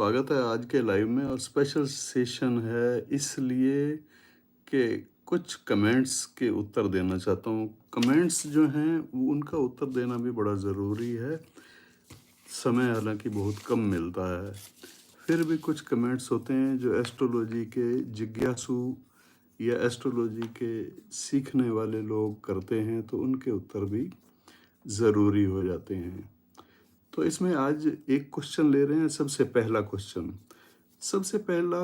स्वागत है आज के लाइव में और स्पेशल सेशन है इसलिए कि कुछ कमेंट्स के उत्तर देना चाहता हूँ। कमेंट्स जो हैं वो उनका उत्तर देना भी बड़ा ज़रूरी है। समय हालांकि बहुत कम मिलता है, फिर भी कुछ कमेंट्स होते हैं जो एस्ट्रोलॉजी के जिज्ञासु या एस्ट्रोलॉजी के सीखने वाले लोग करते हैं, तो उनके उत्तर भी ज़रूरी हो जाते हैं। तो इसमें आज एक क्वेश्चन ले रहे हैं। सबसे पहला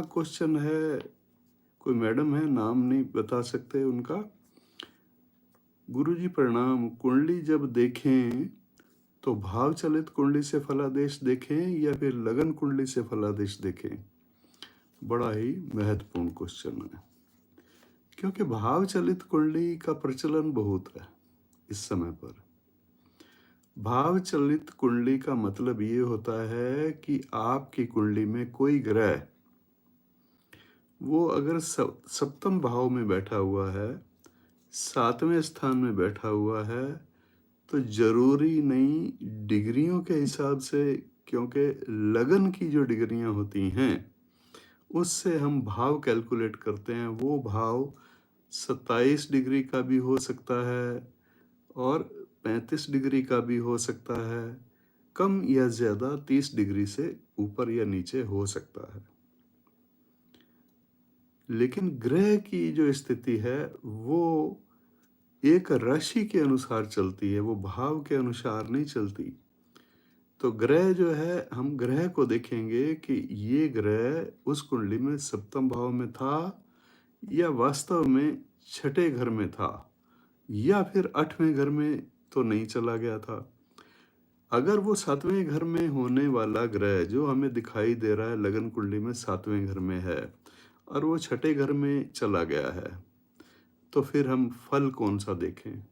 क्वेश्चन है, कोई मैडम है, नाम नहीं बता सकते उनका। गुरुजी प्रणाम, कुंडली जब देखें तो भाव चलित कुंडली से फलादेश देखें या फिर लगन कुंडली से फलादेश देखें? बड़ा ही महत्वपूर्ण क्वेश्चन है, क्योंकि भाव चलित कुंडली का प्रचलन बहुत है इस समय पर। भाव चलित कुंडली का मतलब ये होता है कि आपकी कुंडली में कोई ग्रह वो अगर सप्तम भाव में बैठा हुआ है, सातवें स्थान में बैठा हुआ है, तो जरूरी नहीं डिग्रियों के हिसाब से, क्योंकि लगन की जो डिग्रियां होती हैं उससे हम भाव कैलकुलेट करते हैं। वो भाव 27 डिग्री का भी हो सकता है और 35 डिग्री का भी हो सकता है, कम या ज़्यादा 30 डिग्री से ऊपर या नीचे हो सकता है। लेकिन ग्रह की जो स्थिति है वो एक राशि के अनुसार चलती है, वो भाव के अनुसार नहीं चलती। तो ग्रह जो है, हम ग्रह को देखेंगे कि ये ग्रह उस कुंडली में सप्तम भाव में था या वास्तव में छठे घर में था या फिर आठवें घर में तो नहीं चला गया था। अगर वो सातवें घर में होने वाला ग्रह जो हमें दिखाई दे रहा है लगन कुंडली में सातवें घर में है और वो छठे घर में चला गया है, तो फिर हम फल कौन सा देखें?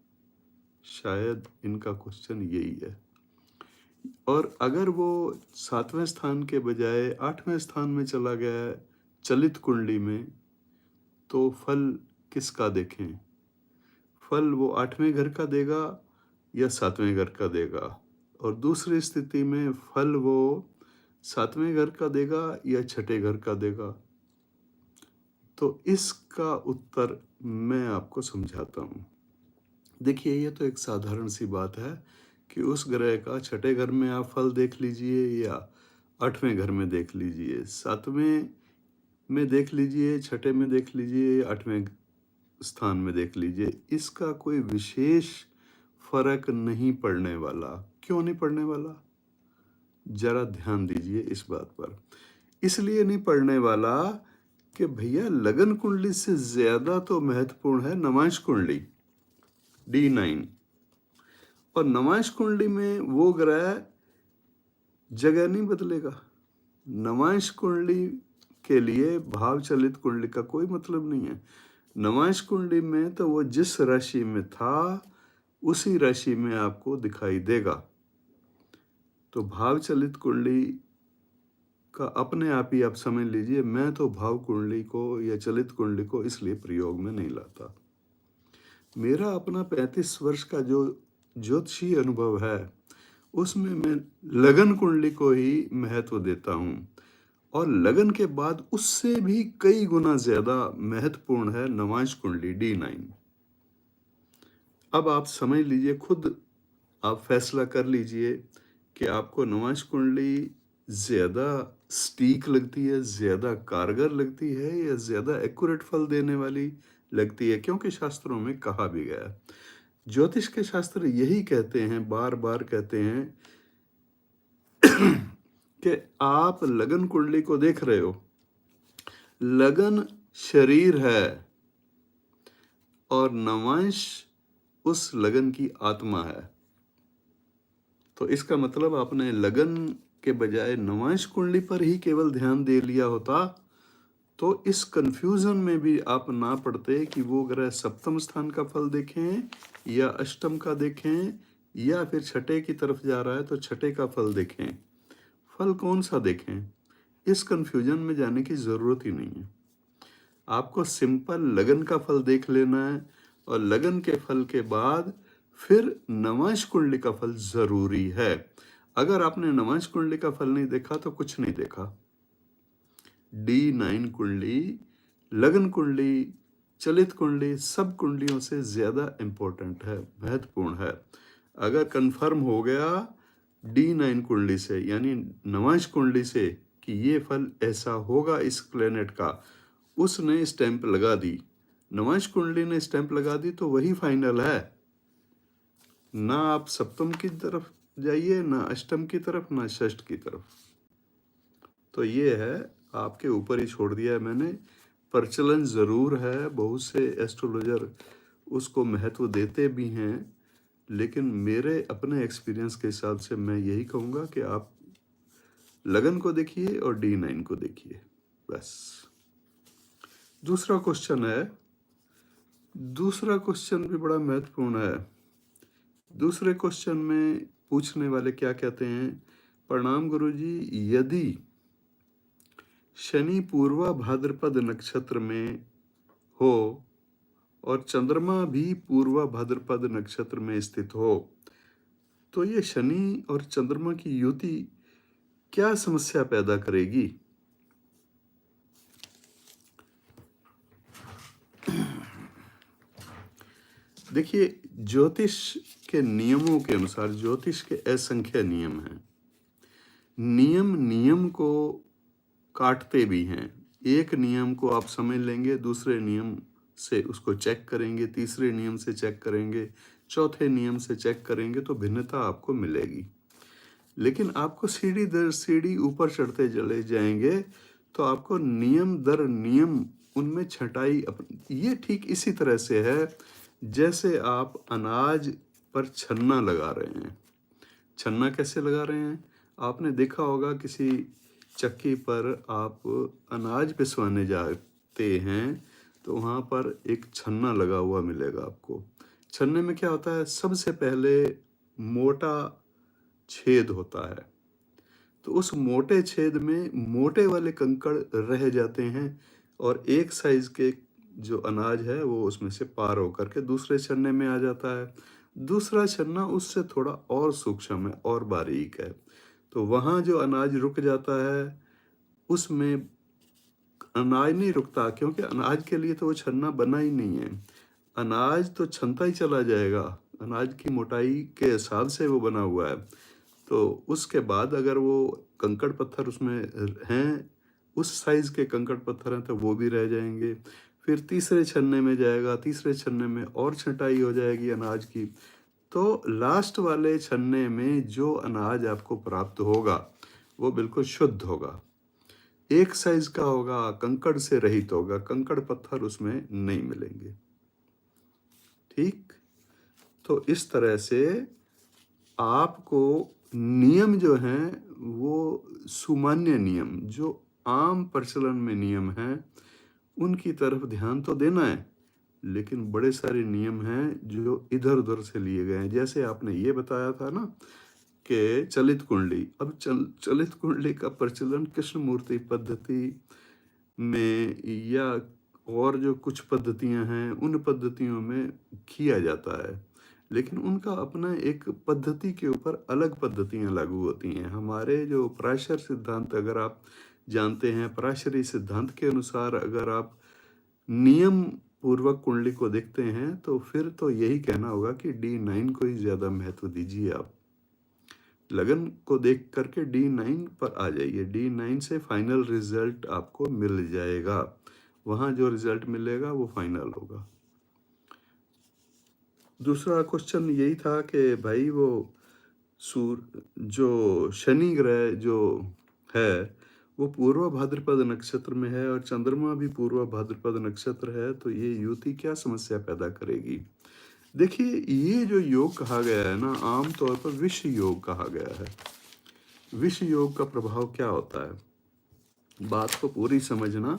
शायद इनका क्वेश्चन यही है। और अगर वो सातवें स्थान के बजाय आठवें स्थान में चला गया है चलित कुंडली में, तो फल किसका देखें? फल वो आठवें घर का देगा या सातवें घर का देगा? और दूसरी स्थिति में फल वो सातवें घर का देगा या छठे घर का देगा? तो इसका उत्तर मैं आपको समझाता हूँ। देखिए, ये तो एक साधारण सी बात है कि उस ग्रह का छठे घर में आप फल देख लीजिए या आठवें घर में देख लीजिए, सातवें में देख लीजिए, छठे में देख लीजिए, आठवें स्थान में देख लीजिए, इसका कोई विशेष फर्क नहीं पड़ने वाला। क्यों नहीं पड़ने वाला? जरा ध्यान दीजिए इस बात पर। इसलिए नहीं पड़ने वाला कि भैया लगन कुंडली से ज्यादा तो महत्वपूर्ण है नवांश कुंडली D9, और नवांश कुंडली में वो ग्रह जगह नहीं बदलेगा। नवांश कुंडली के लिए भाव चलित कुंडली का कोई मतलब नहीं है। नवांश कुंडली में तो वो जिस राशि में था उसी राशि में आपको दिखाई देगा। तो भाव चलित कुंडली का अपने आप ही आप समझ लीजिए। मैं तो भाव कुंडली को या चलित कुंडली को इसलिए प्रयोग में नहीं लाता। मेरा अपना 35 वर्ष का जो ज्योतिषी अनुभव है उसमें मैं लगन कुंडली को ही महत्व देता हूँ, और लगन के बाद उससे भी कई गुना ज्यादा महत्वपूर्ण है नवांश कुंडली D9। अब आप समझ लीजिए, खुद आप फैसला कर लीजिए कि आपको नवांश कुंडली ज्यादा सटीक लगती है, ज्यादा कारगर लगती है या ज्यादा एक्यूरेट फल देने वाली लगती है। क्योंकि शास्त्रों में कहा भी गया है, ज्योतिष के शास्त्र यही कहते हैं, बार बार कहते हैं कि आप लगन कुंडली को देख रहे हो, लगन शरीर है और नवांश उस लगन की आत्मा है। तो इसका मतलब आपने लगन के बजाय नवांश कुंडली पर ही केवल ध्यान दे लिया होता तो इस कंफ्यूजन में भी आप ना पड़ते कि वो ग्रह सप्तम स्थान का फल देखें या अष्टम का देखें या फिर छठे की तरफ जा रहा है तो छठे का फल देखें। फल कौन सा देखें, इस कंफ्यूजन में जाने की ज़रूरत ही नहीं है। आपको सिंपल लगन का फल देख लेना है और लगन के फल के बाद फिर नवांश कुंडली का फल ज़रूरी है। अगर आपने नवांश कुंडली का फल नहीं देखा तो कुछ नहीं देखा। D9 कुंडली, लगन कुंडली, चलित कुंडली सब कुंडलियों से ज़्यादा इम्पोर्टेंट है, महत्वपूर्ण है। अगर कंफर्म हो गया D9 कुंडली से यानी नवांश कुंडली से कि ये फल ऐसा होगा इस प्लेनेट का, उसने स्टैंप लगा दी, नवांश कुंडली ने स्टैंप लगा दी, तो वही फाइनल है। ना आप सप्तम की तरफ जाइए, ना अष्टम की तरफ, ना षष्ठ की तरफ। तो ये है, आपके ऊपर ही छोड़ दिया है मैंने। प्रचलन ज़रूर है, बहुत से एस्ट्रोलॉजर उसको महत्व देते भी हैं, लेकिन मेरे अपने एक्सपीरियंस के हिसाब से मैं यही कहूँगा कि आप लगन को देखिए और D9 को देखिए, बस। दूसरा क्वेश्चन भी बड़ा महत्वपूर्ण है। दूसरे क्वेश्चन में पूछने वाले क्या कहते हैं, प्रणाम गुरुजी, यदि शनि पूर्वा भाद्रपद नक्षत्र में हो और चंद्रमा भी पूर्वा भाद्रपद नक्षत्र में स्थित हो, तो ये शनि और चंद्रमा की युति क्या समस्या पैदा करेगी? देखिए, ज्योतिष के नियमों के अनुसार, ज्योतिष के असंख्य नियम हैं, नियम को काटते भी हैं। एक नियम को आप समझ लेंगे, दूसरे नियम से उसको चेक करेंगे, तीसरे नियम से चेक करेंगे, चौथे नियम से चेक करेंगे, तो भिन्नता आपको मिलेगी। लेकिन आपको सीढ़ी दर सीढ़ी ऊपर चढ़ते चले जाएंगे तो आपको नियम दर नियम उनमें छटाई ये ठीक इसी तरह से है जैसे आप अनाज पर छन्ना लगा रहे हैं। छन्ना कैसे लगा रहे हैं? आपने देखा होगा किसी चक्की पर आप अनाज पिसवाने जाते हैं तो वहाँ पर एक छन्ना लगा हुआ मिलेगा आपको। छन्ने में क्या होता है? सबसे पहले मोटा छेद होता है, तो उस मोटे छेद में मोटे वाले कंकड़ रह जाते हैं और एक साइज के जो अनाज है वो उसमें से पार होकर के दूसरे छन्ने में आ जाता है। दूसरा छन्ना उससे थोड़ा और सूक्ष्म है और बारीक है, तो वहाँ जो अनाज रुक जाता है उसमें अनाज नहीं रुकता, क्योंकि अनाज के लिए तो वो छन्ना बना ही नहीं है। अनाज तो छनता ही चला जाएगा, अनाज की मोटाई के हिसाब से वो बना हुआ है। तो उसके बाद अगर वो कंकड़ पत्थर उसमें हैं, उस साइज़ के कंकड़ पत्थर हैं, तो वो भी रह जाएंगे। फिर तीसरे छन्ने में जाएगा, तीसरे छन्ने में और छँटाई हो जाएगी अनाज की। तो लास्ट वाले छन्ने में जो अनाज आपको प्राप्त होगा वो बिल्कुल शुद्ध होगा, एक साइज का होगा, कंकड़ से रहित होगा, कंकड़ पत्थर उसमें नहीं मिलेंगे। ठीक, तो इस तरह से आपको नियम जो हैं वो सुमान्य नियम, जो आम प्रचलन में नियम हैं, उनकी तरफ ध्यान तो देना है, लेकिन बड़े सारे नियम हैं जो इधर उधर से लिए गए हैं। जैसे आपने ये बताया था ना कि चलित कुंडली, अब चलित कुंडली का प्रचलन कृष्णमूर्ति पद्धति में या और जो कुछ पद्धतियां हैं उन पद्धतियों में किया जाता है, लेकिन उनका अपना एक पद्धति के ऊपर अलग पद्धतियां लागू होती हैं। हमारे जो पराशर सिद्धांत अगर आप जानते हैं, पराशरी सिद्धांत के अनुसार अगर आप नियम पूर्वक कुंडली को देखते हैं तो फिर तो यही कहना होगा कि D9 को ही ज़्यादा महत्व दीजिए। आप लगन को देख करके D9 पर आ जाइए, D9 से फाइनल रिजल्ट आपको मिल जाएगा, वहाँ जो रिजल्ट मिलेगा वो फाइनल होगा। दूसरा क्वेश्चन यही था कि भाई वो जो शनि ग्रह जो है वो पूर्व भाद्रपद नक्षत्र में है और चंद्रमा भी पूर्व भाद्रपद नक्षत्र है, तो ये युति क्या समस्या पैदा करेगी? देखिए, ये जो योग कहा गया है ना, आम तौर पर विष योग कहा गया है। विष योग का प्रभाव क्या होता है, बात को पूरी समझना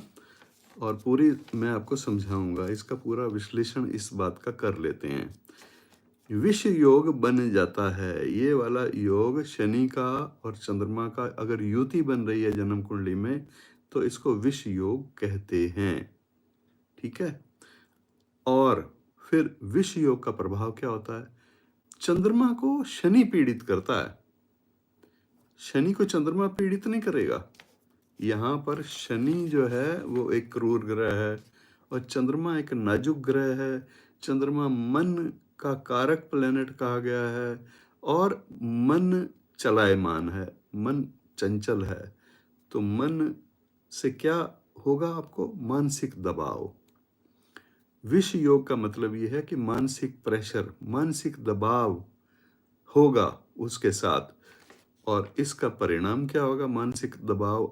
और पूरी मैं आपको समझाऊंगा, इसका पूरा विश्लेषण इस बात का कर लेते हैं। विष योग बन जाता है, ये वाला योग शनि का और चंद्रमा का अगर युति बन रही है जन्म कुंडली में तो इसको विष योग कहते हैं। ठीक है, और फिर विष योग का प्रभाव क्या होता है? चंद्रमा को शनि पीड़ित करता है, शनि को चंद्रमा पीड़ित नहीं करेगा। यहाँ पर शनि जो है वो एक क्रूर ग्रह है और चंद्रमा एक नाजुक ग्रह है। चंद्रमा मन का कारक प्लैनेट कहा गया है और मन चलायमान है, मन चंचल है। तो मन से क्या होगा आपको? मानसिक दबाव। विष योग का मतलब ये है कि मानसिक प्रेशर, मानसिक दबाव होगा उसके साथ। और इसका परिणाम क्या होगा? मानसिक दबाव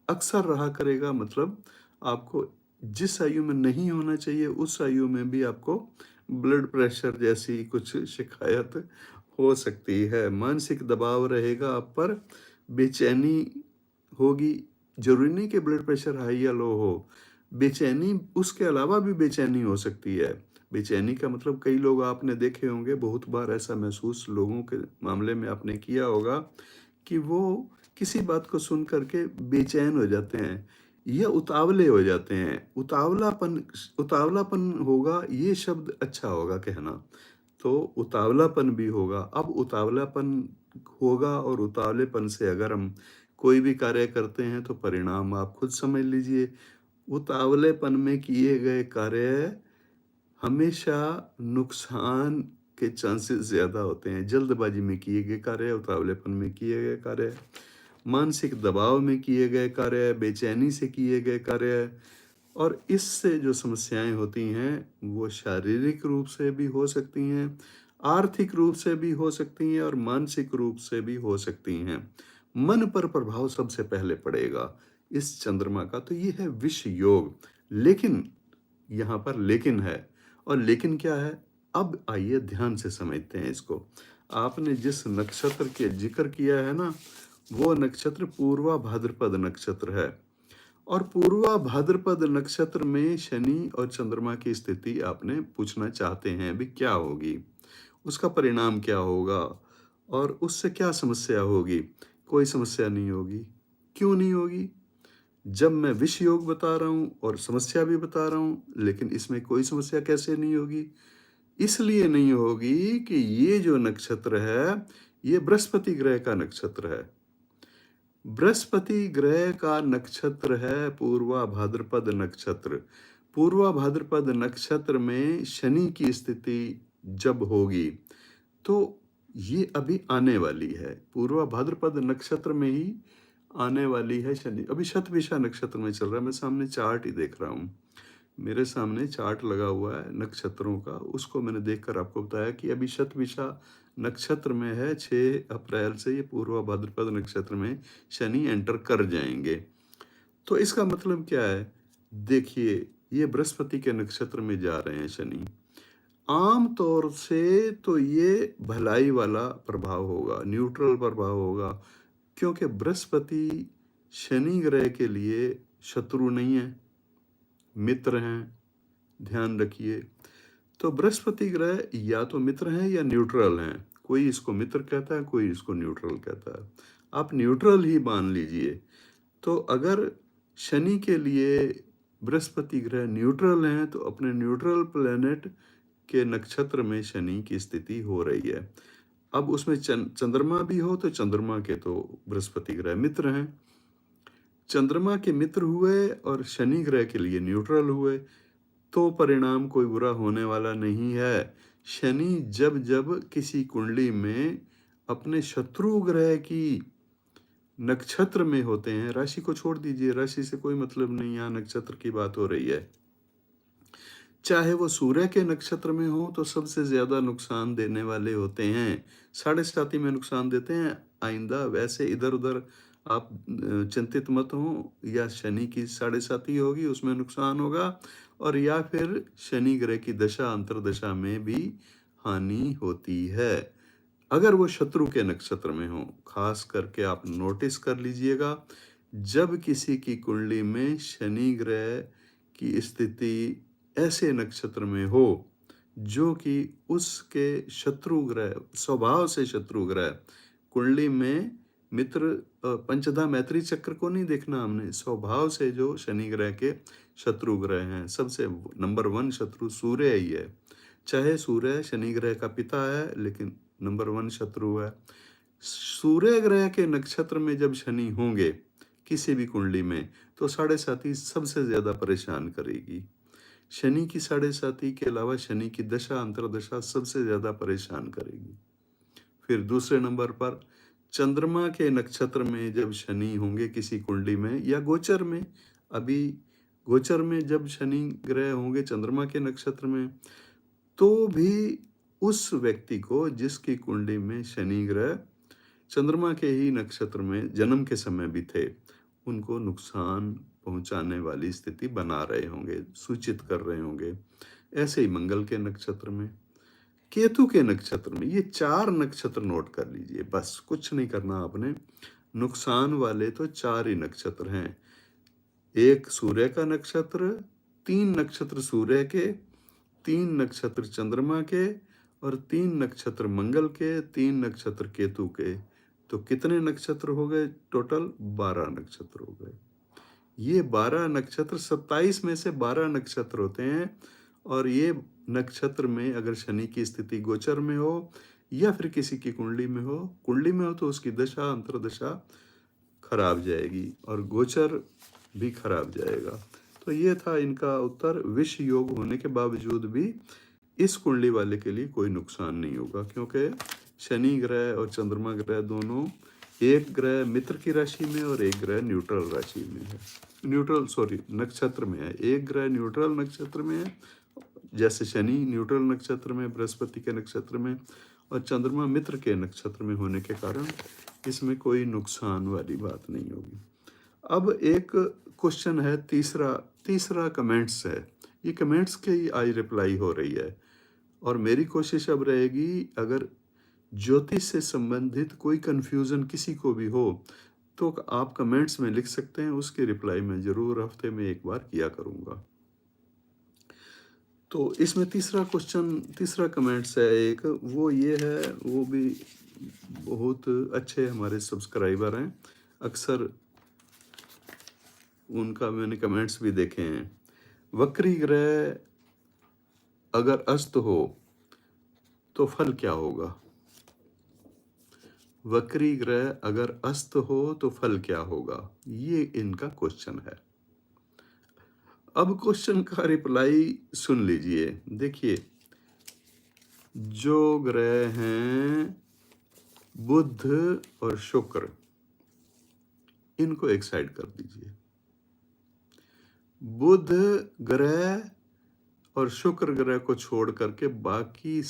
अक्सर रहा करेगा। मतलब आपको जिस आयु में नहीं होना चाहिए उस आयु में भी आपको ब्लड प्रेशर जैसी कुछ शिकायत हो सकती है। मानसिक दबाव रहेगा आप पर, बेचैनी होगी। जरूरी नहीं कि ब्लड प्रेशर हाई या लो हो, बेचैनी उसके अलावा भी बेचैनी हो सकती है। बेचैनी का मतलब कई लोग आपने देखे होंगे, बहुत बार ऐसा महसूस लोगों के मामले में आपने किया होगा कि वो किसी बात को सुन करके बेचैन हो जाते हैं या उतावले हो जाते हैं। उतावलापन, उतावलापन होगा, ये शब्द अच्छा होगा कहना। तो उतावलापन भी होगा। अब उतावलापन होगा और उतावलेपन से अगर हम कोई भी कार्य करते हैं तो परिणाम आप खुद समझ लीजिए। उतावलेपन में किए गए कार्य हमेशा नुकसान के चांसेस ज़्यादा होते हैं। जल्दबाजी में किए गए कार्य, उतावलेपन में किए गए कार्य, मानसिक दबाव में किए गए कार्य, बेचैनी से किए गए कार्य, और इससे जो समस्याएं होती हैं वो शारीरिक रूप से भी हो सकती हैं, आर्थिक रूप से भी हो सकती हैं और मानसिक रूप से भी हो सकती हैं। मन पर प्रभाव सबसे पहले पड़ेगा इस चंद्रमा का। तो ये है विष योग। लेकिन यहाँ पर लेकिन है, और लेकिन क्या है? अब आइए ध्यान से समझते हैं इसको। आपने जिस नक्षत्र के जिक्र किया है ना, वो नक्षत्र पूर्वा भाद्रपद नक्षत्र है। और पूर्वा भाद्रपद नक्षत्र में शनि और चंद्रमा की स्थिति आपने पूछना चाहते हैं अभी क्या होगी, उसका परिणाम क्या होगा और उससे क्या समस्या होगी? कोई समस्या नहीं होगी। क्यों नहीं होगी? जब मैं विष योग बता रहा हूँ और समस्या भी बता रहा हूँ, लेकिन इसमें कोई समस्या कैसे नहीं होगी? इसलिए नहीं होगी कि ये जो नक्षत्र है ये बृहस्पति ग्रह का नक्षत्र है। बृहस्पति ग्रह का नक्षत्र है पूर्वा भाद्रपद नक्षत्र। पूर्वा भाद्रपद नक्षत्र में शनि की स्थिति जब होगी तो ये अभी आने वाली है। पूर्वा भाद्रपद नक्षत्र में ही आने वाली है शनि। अभी शतभिषा नक्षत्र में चल रहा है। मैं सामने चार्ट ही देख रहा हूँ, मेरे सामने चार्ट लगा हुआ है नक्षत्रों का, उसको मैंने देखकर आपको बताया कि अभी शतभिषा नक्षत्र में है। 6 अप्रैल से ये पूर्वा भाद्रपद नक्षत्र में शनि एंटर कर जाएंगे। तो इसका मतलब क्या है? देखिए, ये बृहस्पति के नक्षत्र में जा रहे हैं शनि। आम तौर से तो ये भलाई वाला प्रभाव होगा, न्यूट्रल प्रभाव होगा, क्योंकि बृहस्पति शनि ग्रह के लिए शत्रु नहीं है, मित्र हैं। ध्यान रखिए। तो बृहस्पति ग्रह या तो मित्र हैं या न्यूट्रल हैं। कोई इसको मित्र कहता है, कोई इसको न्यूट्रल कहता है। आप न्यूट्रल ही मान लीजिए। तो अगर शनि के लिए बृहस्पति ग्रह न्यूट्रल हैं तो अपने न्यूट्रल प्लेनेट के नक्षत्र में शनि की स्थिति हो रही है। अब उसमें चंद्रमा भी हो तो चंद्रमा के तो बृहस्पति ग्रह मित्र हैं। चंद्रमा के मित्र हुए और शनि ग्रह के लिए न्यूट्रल हुए तो परिणाम कोई बुरा होने वाला नहीं है। शनि जब जब किसी कुंडली में अपने शत्रु ग्रह की नक्षत्र में होते हैं, राशि को छोड़ दीजिए, राशि से कोई मतलब नहीं, यहाँ नक्षत्र की बात हो रही है। चाहे वो सूर्य के नक्षत्र में हो तो सबसे ज्यादा नुकसान देने वाले होते हैं, साढ़े साथी में नुकसान देते हैं। आइंदा वैसे इधर उधर आप चिंतित मत हो, या शनि की साढ़े साथी होगी उसमें नुकसान होगा, और या फिर शनि ग्रह की दशा अंतरदशा में भी हानि होती है अगर वो शत्रु के नक्षत्र में हो। खास करके आप नोटिस कर लीजिएगा, जब किसी की कुंडली में शनि ग्रह की स्थिति ऐसे नक्षत्र में हो जो कि उसके शत्रु ग्रह, स्वभाव से शत्रु ग्रह, कुंडली में मित्र, पंचधा मैत्री चक्र को नहीं देखना हमने, स्वभाव से जो शनि ग्रह के शत्रु ग्रह हैं, सबसे नंबर 1 शत्रु सूर्य ही है। चाहे सूर्य शनि ग्रह का पिता है लेकिन नंबर 1 शत्रु है। सूर्य ग्रह के नक्षत्र में जब शनि होंगे, किसी भी कुंडली में, तो साढ़े साथी सबसे ज़्यादा परेशान करेगी। शनि की साढ़े साथी के अलावा शनि की दशा अंतर्दशा सबसे ज़्यादा परेशान करेगी। फिर दूसरे नंबर पर चंद्रमा के नक्षत्र में जब शनि होंगे किसी कुंडली में, या गोचर में, अभी गोचर में जब शनि ग्रह होंगे चंद्रमा के नक्षत्र में, तो भी उस व्यक्ति को जिसकी कुंडली में शनि ग्रह चंद्रमा के ही नक्षत्र में जन्म के समय भी थे, उनको नुकसान पहुंचाने वाली स्थिति बना रहे होंगे, सूचित कर रहे होंगे। ऐसे ही मंगल के नक्षत्र में, केतु के नक्षत्र में, ये 4 नक्षत्र नोट कर लीजिए, बस कुछ नहीं करना आपने। नुकसान वाले तो 4 ही नक्षत्र हैं। एक सूर्य का नक्षत्र, 3 नक्षत्र सूर्य के, 3 नक्षत्र चंद्रमा के और 3 नक्षत्र मंगल के, 3 नक्षत्र केतु के। तो कितने नक्षत्र हो गए टोटल? 12 नक्षत्र हो गए। ये 12 नक्षत्र, 27 में से 12 नक्षत्र होते हैं, और ये नक्षत्र में अगर शनि की स्थिति गोचर में हो या फिर किसी की कुंडली में हो तो उसकी दशा अंतर्दशा खराब जाएगी और गोचर भी खराब जाएगा। तो ये था इनका उत्तर। विष योग होने के बावजूद भी इस कुंडली वाले के लिए कोई नुकसान नहीं होगा, क्योंकि शनि ग्रह और चंद्रमा ग्रह दोनों, एक ग्रह मित्र की राशि में और एक ग्रह न्यूट्रल राशि में है, नक्षत्र में है। एक ग्रह न्यूट्रल नक्षत्र में है, जैसे शनि न्यूट्रल नक्षत्र में, बृहस्पति के नक्षत्र में, और चंद्रमा मित्र के नक्षत्र में होने के कारण इसमें कोई नुकसान वाली बात नहीं होगी। अब एक क्वेश्चन है, तीसरा कमेंट्स है। ये कमेंट्स की आज रिप्लाई हो रही है, और मेरी कोशिश अब रहेगी, अगर ज्योतिष से संबंधित कोई कंफ्यूजन किसी को भी हो तो आप कमेंट्स में लिख सकते हैं, उसकी रिप्लाई मैं जरूर हफ्ते में एक बार किया करूंगा। तो इसमें तीसरा कमेंट्स है एक, वो ये है, वो भी बहुत अच्छे हमारे सब्सक्राइबर हैं, अक्सर उनका मैंने कमेंट्स भी देखे हैं। वक्री ग्रह अगर अस्त हो तो फल क्या होगा? वक्री ग्रह अगर अस्त हो तो फल क्या होगा, ये इनका क्वेश्चन है। अब क्वेश्चन का रिप्लाई सुन लीजिए। देखिए, जो ग्रह हैं बुध और शुक्र, इनको एक साइड कर दीजिए। बुध ग्रह और शुक्र ग्रह को छोड़ करके बाकी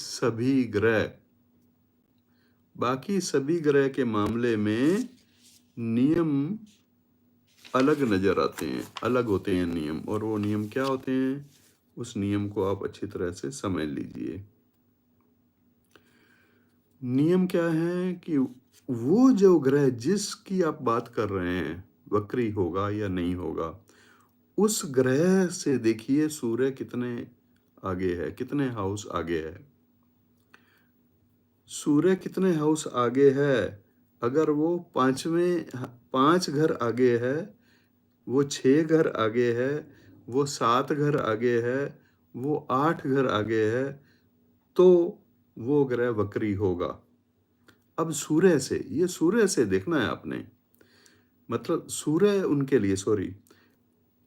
सभी ग्रह के मामले में नियम अलग नजर आते हैं, अलग होते हैं नियम। और वो नियम क्या होते हैं, उस नियम को आप अच्छी तरह से समझ लीजिए। नियम क्या है कि वो जो ग्रह जिसकी आप बात कर रहे हैं, वक्री होगा या नहीं होगा, उस ग्रह से देखिए सूर्य कितने आगे है, कितने हाउस आगे है। सूर्य कितने हाउस आगे है? अगर वो 5 घर आगे है, वो 6 घर आगे है, वो 7 घर आगे है, वो 8 घर आगे है, तो वो ग्रह वक्री होगा। अब सूर्य से देखना है आपने, मतलब सूर्य उनके लिए,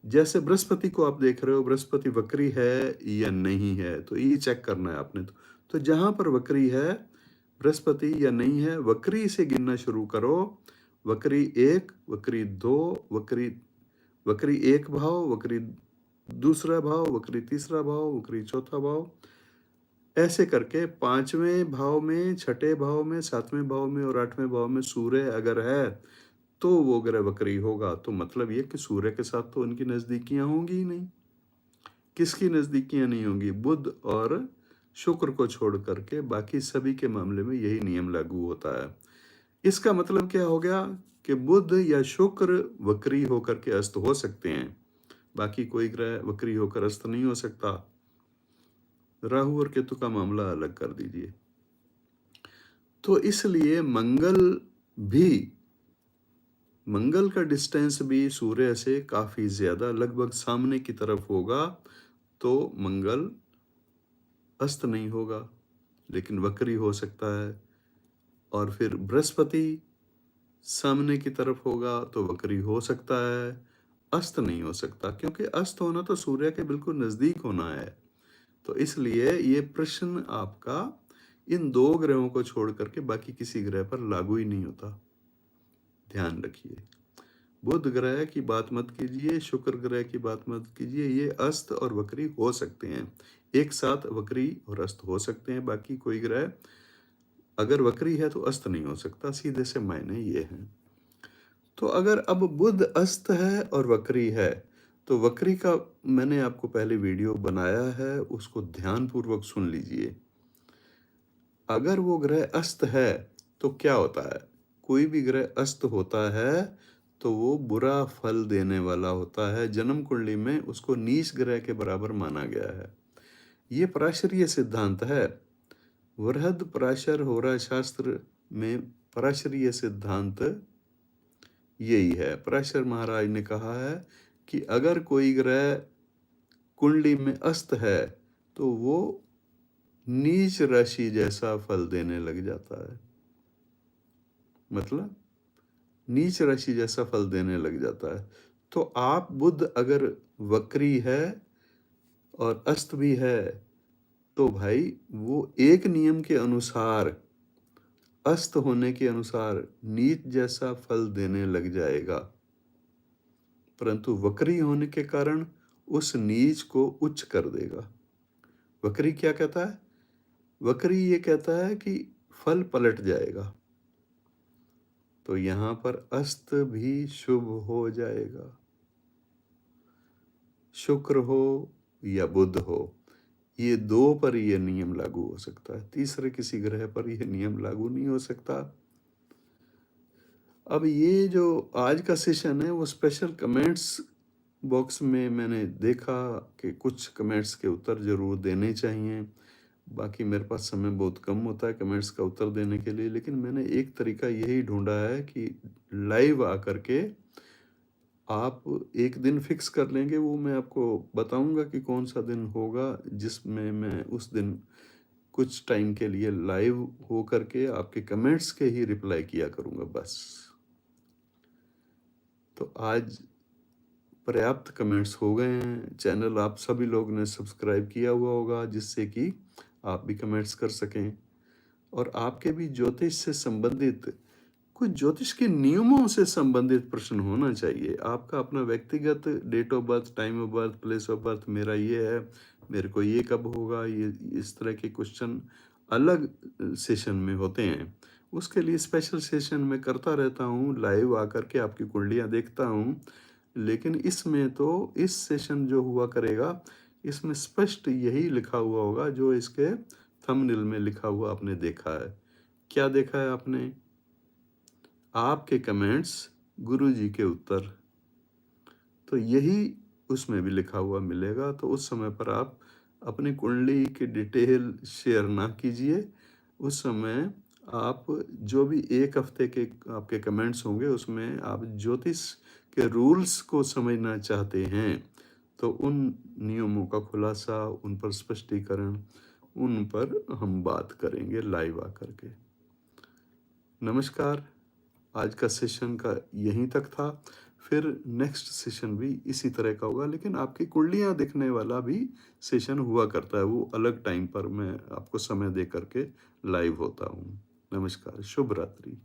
जैसे बृहस्पति को आप देख रहे हो, बृहस्पति वक्री है या नहीं है, तो ये चेक करना है आपने। तो जहां पर वक्री है बृहस्पति या नहीं है, वक्री से गिनना शुरू करो। वक्री 1, वक्री 2, वक्री 1 भाव, वक्री दूसरा भाव, वक्री तीसरा भाव, वक्री चौथा भाव, ऐसे करके 5वें भाव में, 6ठे भाव में, 7वें भाव में और 8वें भाव में सूर्य अगर है तो वो ग्रह वक्री होगा। तो मतलब ये कि सूर्य के साथ तो उनकी नजदीकियां होंगी ही नहीं। किसकी नजदीकियां नहीं होंगी? बुध और शुक्र को छोड़ करके बाकी सभी के मामले में यही नियम लागू होता है। इसका मतलब क्या हो गया कि बुध या शुक्र वक्री होकर के अस्त हो सकते हैं, बाकी कोई ग्रह वक्री होकर अस्त नहीं हो सकता। राहु और केतु का मामला अलग कर दीजिए। तो इसलिए मंगल का डिस्टेंस भी सूर्य से काफी ज्यादा, लगभग सामने की तरफ होगा, तो मंगल अस्त नहीं होगा लेकिन वक्री हो सकता है। और फिर बृहस्पति सामने की तरफ होगा तो वक्री हो सकता है, अस्त नहीं हो सकता, क्योंकि अस्त होना तो सूर्य के बिल्कुल नज़दीक होना है। तो इसलिए ये प्रश्न आपका इन 2 ग्रहों को छोड़ करके बाकी किसी ग्रह पर लागू ही नहीं होता। ध्यान रखिए। बुध ग्रह की बात मत कीजिए, शुक्र ग्रह की बात मत कीजिए, ये अस्त और वक्री हो सकते हैं। एक साथ वक्री और अस्त हो सकते हैं, बाकी कोई ग्रह अगर वक्री है तो अस्त नहीं हो सकता, सीधे से मायने ये हैं। तो अगर अब बुध अस्त है और वक्री है, तो वक्री का मैंने आपको पहले वीडियो बनाया है, उसको ध्यानपूर्वक सुन लीजिए। अगर वो ग्रह अस्त है तो क्या होता है? कोई भी ग्रह अस्त होता है तो वो बुरा फल देने वाला होता है। जन्म कुंडली में उसको नीच ग्रह के बराबर माना गया है। ये पराशरीय सिद्धांत है। वृहद पराशर होरा शास्त्र में पराशरीय सिद्धांत यही है। पराशर महाराज ने कहा है कि अगर कोई ग्रह कुंडली में अस्त है तो वो नीच राशि जैसा फल देने लग जाता है। मतलब नीच राशि जैसा फल देने लग जाता है। तो आप बुध अगर वक्री है और अस्त भी है तो भाई वो एक नियम के अनुसार, अस्त होने के अनुसार नीच जैसा फल देने लग जाएगा, परंतु वक्री होने के कारण उस नीच को उच्च कर देगा। वक्री क्या कहता है? वक्री ये कहता है कि फल पलट जाएगा। तो यहां पर अस्त भी शुभ हो जाएगा। शुक्र हो या बुध हो, ये 2 पर ये नियम लागू हो सकता है, तीसरे किसी ग्रह पर यह नियम लागू नहीं हो सकता। अब ये जो आज का सेशन है वो स्पेशल कमेंट्स बॉक्स में मैंने देखा कि कुछ कमेंट्स के उत्तर जरूर देने चाहिए। बाकी मेरे पास समय बहुत कम होता है कमेंट्स का उत्तर देने के लिए, लेकिन मैंने एक तरीका यही ढूंढा है कि लाइव आकर के आप एक दिन फिक्स कर लेंगे। वो मैं आपको बताऊंगा कि कौन सा दिन होगा जिसमें मैं उस दिन कुछ टाइम के लिए लाइव हो करके आपके कमेंट्स के ही रिप्लाई किया करूंगा बस। तो आज पर्याप्त कमेंट्स हो गए हैं। चैनल आप सभी लोग ने सब्सक्राइब किया हुआ होगा जिससे कि आप भी कमेंट्स कर सकें, और आपके भी ज्योतिष से संबंधित कुछ ज्योतिष के नियमों से संबंधित प्रश्न होना चाहिए। आपका अपना व्यक्तिगत date of birth, time of birth, place of birth मेरा ये है, मेरे को ये कब होगा, ये इस तरह के क्वेश्चन अलग सेशन में होते हैं। उसके लिए स्पेशल सेशन में करता रहता हूँ, लाइव आकर के आपकी कुंडलियाँ देखता हूँ। लेकिन इसमें तो इस सेशन जो हुआ करेगा, इसमें स्पष्ट यही लिखा हुआ होगा जो इसके थंबनेल में लिखा हुआ आपने देखा है। क्या देखा है आपने? आपके कमेंट्स, गुरुजी के उत्तर। तो यही उसमें भी लिखा हुआ मिलेगा। तो उस समय पर आप अपनी कुंडली की डिटेल शेयर ना कीजिए। उस समय आप जो भी एक हफ्ते के आपके कमेंट्स होंगे उसमें आप ज्योतिष के रूल्स को समझना चाहते हैं तो उन नियमों का खुलासा, उन पर स्पष्टीकरण, उन पर हम बात करेंगे लाइव आकर के। नमस्कार। आज का सेशन का यहीं तक था। फिर नेक्स्ट सेशन भी इसी तरह का होगा, लेकिन आपकी कुंडलियाँ देखने वाला भी सेशन हुआ करता है। वो अलग टाइम पर मैं आपको समय दे करके लाइव होता हूँ। नमस्कार, शुभ रात्रि।